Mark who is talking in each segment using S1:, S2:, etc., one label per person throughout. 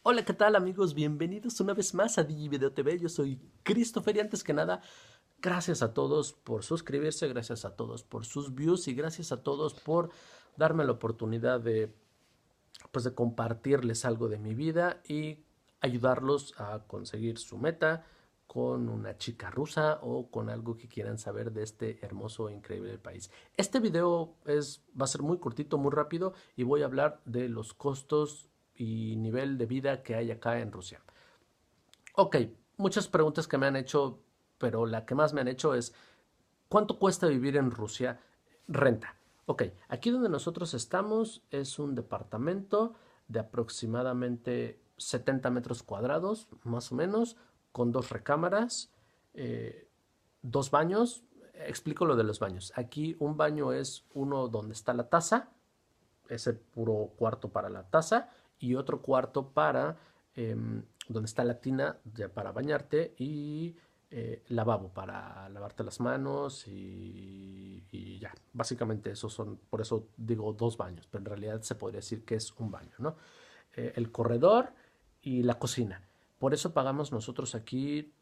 S1: Hola, ¿qué tal amigos? Bienvenidos una vez más a DigiVideo TV. Yo soy Christopher y antes que nada, gracias a todos por suscribirse, gracias a todos por sus views y gracias a todos por darme la oportunidad de compartirles algo de mi vida y ayudarlos a conseguir su meta con una chica rusa o con algo que quieran saber de este hermoso e increíble país. Este video va a ser muy cortito, muy rápido y voy a hablar de los costos y nivel de vida que hay acá en Rusia. Ok, muchas preguntas que me han hecho, pero la que más me han hecho es, ¿cuánto cuesta vivir en Rusia? Renta. Ok, aquí donde nosotros estamos es un departamento de aproximadamente 70 metros cuadrados, más o menos, con dos recámaras, eh, dos baños. Explico lo de los baños. Aquí un baño es uno donde está la taza, ese puro cuarto para la taza, y otro cuarto para donde está la tina para bañarte y lavabo para lavarte las manos y ya. Básicamente esos son, por eso digo dos baños, pero en realidad se podría decir que es un baño, ¿no? El corredor y la cocina. Por eso pagamos nosotros aquí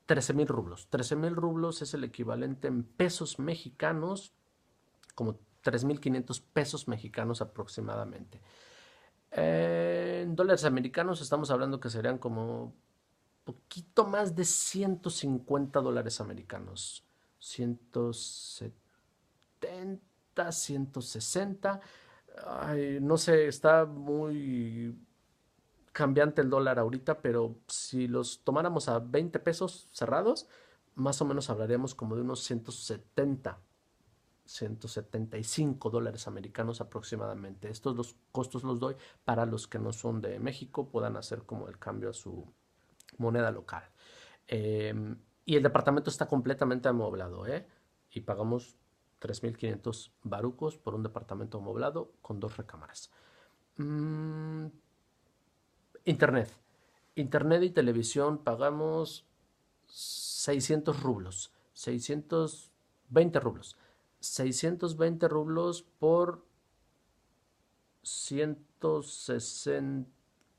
S1: 13,000 rublos. 13,000 rublos es el equivalente en pesos mexicanos, como 3,500 pesos mexicanos aproximadamente. En dólares americanos estamos hablando que serían como poquito más de 150 dólares americanos. 170, 160. Ay, no sé, está muy cambiante el dólar ahorita, pero si los tomáramos a 20 pesos cerrados, más o menos hablaríamos como de unos 175 dólares americanos aproximadamente. Estos los costos los doy para los que no son de México, puedan hacer como el cambio a su moneda local. Y el departamento está completamente amoblado, ¿eh? Y pagamos 3,500 barucos por un departamento amoblado con dos recámaras. Mm, Internet. Internet y televisión pagamos 600 rublos. 620 rublos. 620 rublos por 160,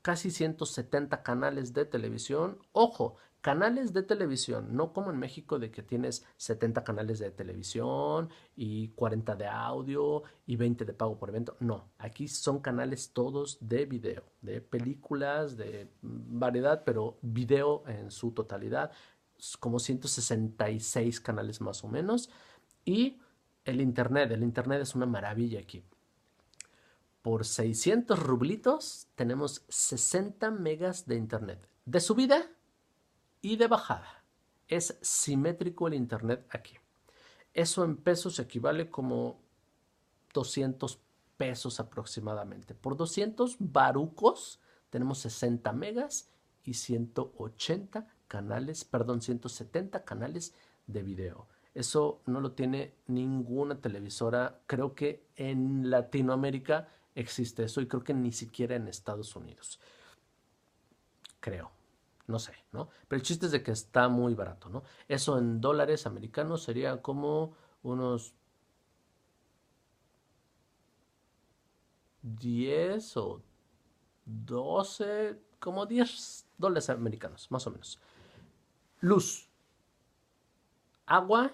S1: casi 170 canales de televisión. Ojo, canales de televisión, no como en México de que tienes 70 canales de televisión y 40 de audio y 20 de pago por evento. No, aquí son canales todos de video, de películas, de variedad, pero video en su totalidad, como 166 canales más o menos. Y el internet es una maravilla aquí. Por 600 rublitos tenemos 60 megas de internet, de subida y de bajada. Es simétrico el internet aquí. Eso en pesos equivale como 200 pesos aproximadamente. Por 200 barucos tenemos 60 megas y 180 canales, perdón, 170 canales de video. Eso no lo tiene ninguna televisora. Creo que en Latinoamérica existe eso y creo que ni siquiera en Estados Unidos. Creo. No sé, ¿no? Pero el chiste es de que está muy barato, ¿no? Eso en dólares americanos sería como unos 10 o 12, como 10 dólares americanos, más o menos. Luz, agua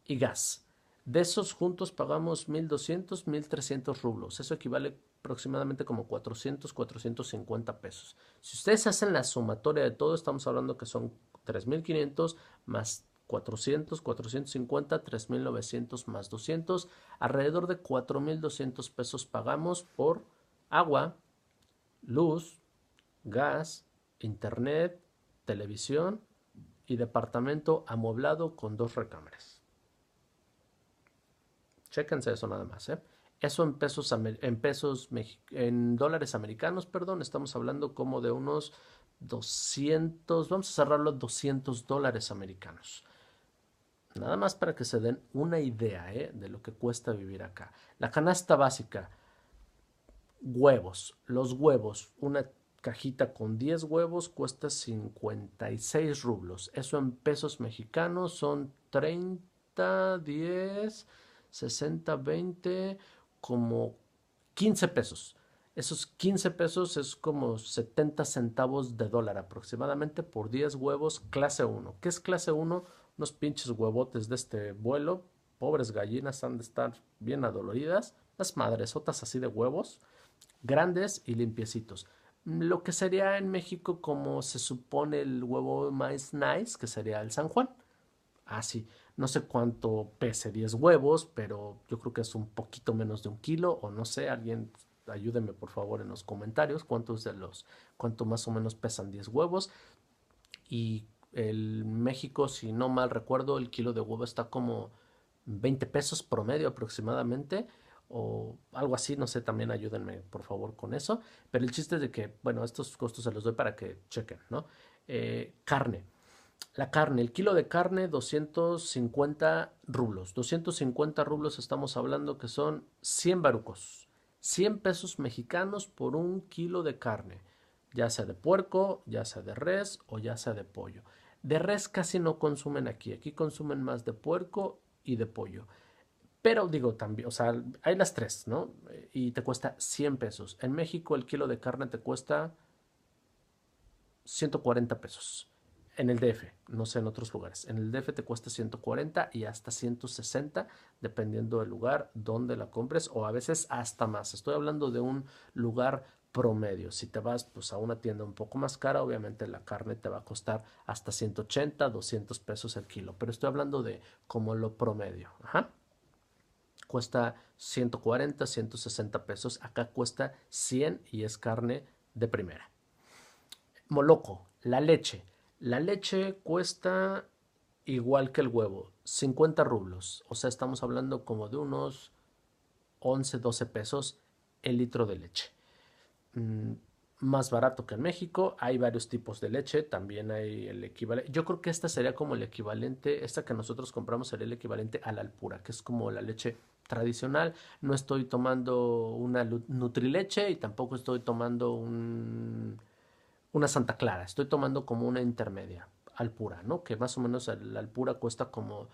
S1: y gas. De esos juntos pagamos 1,200, 1,300 rublos. Eso equivale aproximadamente como 400, 450 pesos. Si ustedes hacen la sumatoria de todo, estamos hablando que son 3,500 más 400, 450, 3,900 más 200. Alrededor de 4,200 pesos pagamos por agua, luz, gas, internet, televisión y departamento amoblado con dos recámaras. Chéquense eso nada más, ¿eh? Eso en dólares americanos, perdón, estamos hablando como de unos 200, vamos a cerrarlo a 200 dólares americanos. Nada más para que se den una idea, ¿eh? De lo que cuesta vivir acá. La canasta básica, huevos. Los huevos, una cajita con 10 huevos cuesta 56 rublos. Eso en pesos mexicanos son 30, 10, 60, 20, como 15 pesos. Esos 15 pesos es como 70 centavos de dólar aproximadamente por 10 huevos clase uno. ¿Qué es clase uno? Unos pinches huevotes de este vuelo. Pobres gallinas han de estar bien adoloridas. Las madresotas así de huevos, grandes y limpiecitos. Lo que sería en México como se supone el huevo más nice, que sería el San Juan. Así, no sé cuánto pese 10 huevos, pero yo creo que es un poquito menos de un kilo, o no sé, alguien ayúdeme por favor en los comentarios cuánto más o menos pesan 10 huevos. Y el México, si no mal recuerdo, el kilo de huevo está como 20 pesos promedio aproximadamente, o algo así, no sé, también ayúdenme por favor con eso. Pero el chiste es de que, bueno, estos costos se los doy para que chequen, ¿no? Carne. La carne, el kilo de carne, 250 rublos. 250 rublos estamos hablando que son 100 barucos. 100 pesos mexicanos por un kilo de carne, ya sea de puerco, ya sea de res o ya sea de pollo. De res casi no consumen aquí, aquí consumen más de puerco y de pollo. Pero digo también, o sea, hay las tres, ¿no? Y te cuesta 100 pesos. En México el kilo de carne te cuesta 140 pesos. En el DF, no sé en otros lugares. En el DF te cuesta 140 y hasta 160, dependiendo del lugar donde la compres, o a veces hasta más. Estoy hablando de un lugar promedio. Si te vas pues, a una tienda un poco más cara, obviamente la carne te va a costar hasta 180, 200 pesos el kilo. Pero estoy hablando de como lo promedio. Ajá. Cuesta 140, 160 pesos. Acá cuesta 100 y es carne de primera. Moloco, la leche. La leche cuesta igual que el huevo, 50 rublos. O sea, estamos hablando como de unos 11, 12 pesos el litro de leche. Mm, Más barato que en México. Hay varios tipos de leche. También hay el equivalente. Yo creo que esta sería como el equivalente. Esta que nosotros compramos sería el equivalente a la Alpura, que es como la leche tradicional. No estoy tomando una Nutrileche y tampoco estoy tomando una Santa Clara. Estoy tomando como una intermedia, Alpura, ¿no? Que más o menos la Alpura cuesta como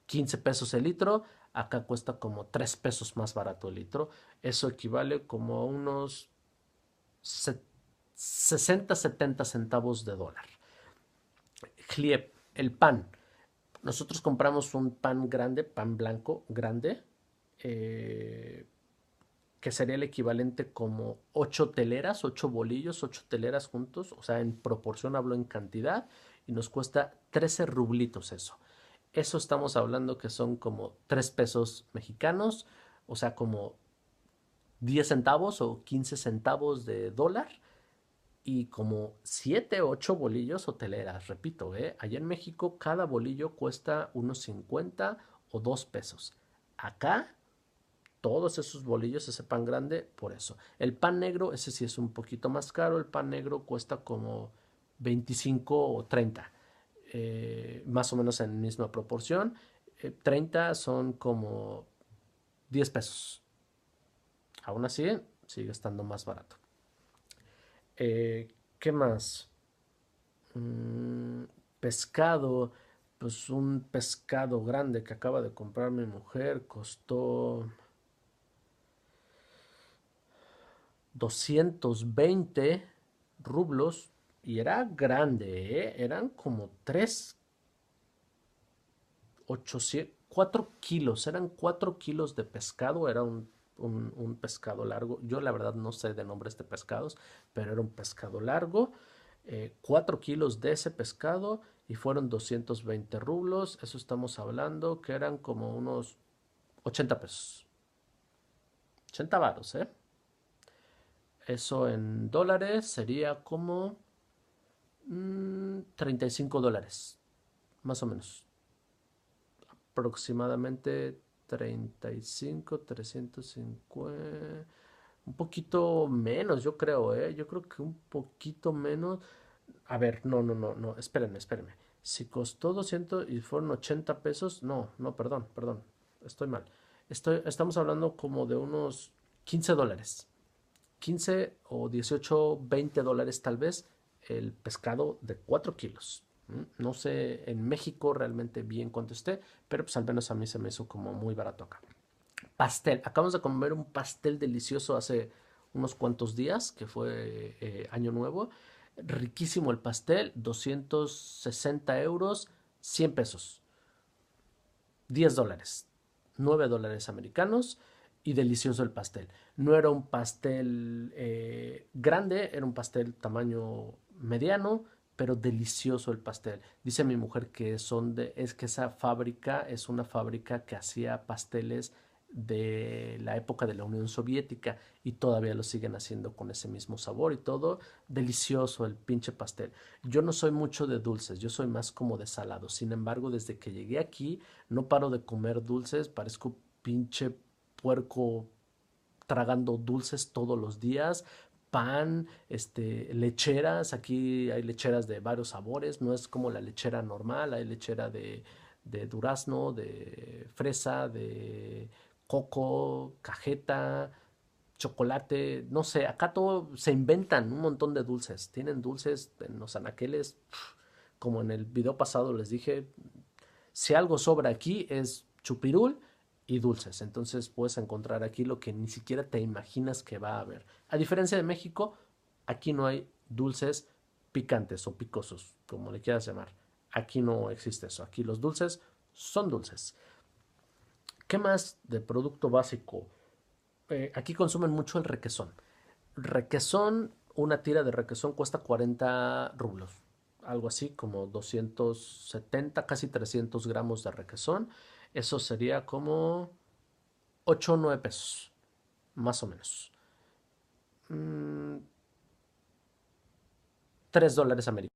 S1: 15 pesos el litro. Acá cuesta como 3 pesos más barato el litro. Eso equivale como a unos 60, 70 centavos de dólar. Chlieb, el pan. Nosotros compramos un pan grande, pan blanco grande, eh, que sería el equivalente como 8 teleras, 8 bolillos, 8 teleras juntos, o sea, en proporción hablo en cantidad, y nos cuesta 13 rublitos eso. Eso estamos hablando que son como 3 pesos mexicanos, o sea, como 10 centavos o 15 centavos de dólar y como 7 8 bolillos o teleras, repito, allá en México cada bolillo cuesta unos 50 o 2 pesos. Acá todos esos bolillos, ese pan grande, por eso. El pan negro, ese sí es un poquito más caro. El pan negro cuesta como 25 o 30, más o menos en misma proporción. 30 son como 10 pesos. Aún así, sigue estando más barato. ¿Qué más? Mm, Pescado, pues un pescado grande que acaba de comprar mi mujer costó 220 rublos y era grande, ¿eh? Eran como 3, 800, 4 kilos, eran 4 kilos de pescado, era un pescado largo. Yo la verdad no sé de nombres de pescados, pero era un pescado largo. 4 kilos de ese pescado y fueron 220 rublos. Eso estamos hablando que eran como unos 80 pesos. 80 varos, ¿eh? Eso en dólares sería como 35 dólares, más o menos. Aproximadamente 35, 350. Un poquito menos, yo creo, ¿eh? Yo creo que un poquito menos. A ver, no, no, no, no, espérenme, espérenme. Si costó 200 y fueron 80 pesos, no, no, perdón, perdón, estoy mal. Estamos hablando como de unos 15 dólares. 15 o 18, 20 dólares tal vez el pescado de 4 kilos. No sé en México realmente bien cuánto esté, pero pues al menos a mí se me hizo como muy barato acá. Pastel, acabamos de comer un pastel delicioso hace unos cuantos días, que fue Año Nuevo. Riquísimo el pastel, 260 euros, 100 pesos, $10, $9 americanos y delicioso el pastel. No era un pastel grande, era un pastel tamaño mediano, pero delicioso el pastel. Dice mi mujer que es que esa fábrica es una fábrica que hacía pasteles de la época de la Unión Soviética y todavía lo siguen haciendo con ese mismo sabor y todo. Delicioso el pinche pastel. Yo no soy mucho de dulces, yo soy más como de salado. Sin embargo, desde que llegué aquí no paro de comer dulces, parezco pinche puerco tragando dulces todos los días, pan, lecheras, aquí hay lecheras de varios sabores, no es como la lechera normal, hay lechera de durazno, de fresa, de coco, cajeta, chocolate, no sé, acá todo se inventan un montón de dulces, tienen dulces en los anaqueles, como en el video pasado les dije, si algo sobra aquí es chupirul y dulces. Entonces puedes encontrar aquí lo que ni siquiera te imaginas que va a haber. A diferencia de México, aquí no hay dulces picantes o picosos, como le quieras llamar. Aquí no existe eso. Aquí los dulces son dulces. ¿Qué más de producto básico? Aquí consumen mucho el requesón. Requesón, una tira de requesón cuesta 40 rublos, algo así como 270, casi 300 gramos de requesón. Eso sería como 8 o 9 pesos, más o menos. Mm, $3 americanos.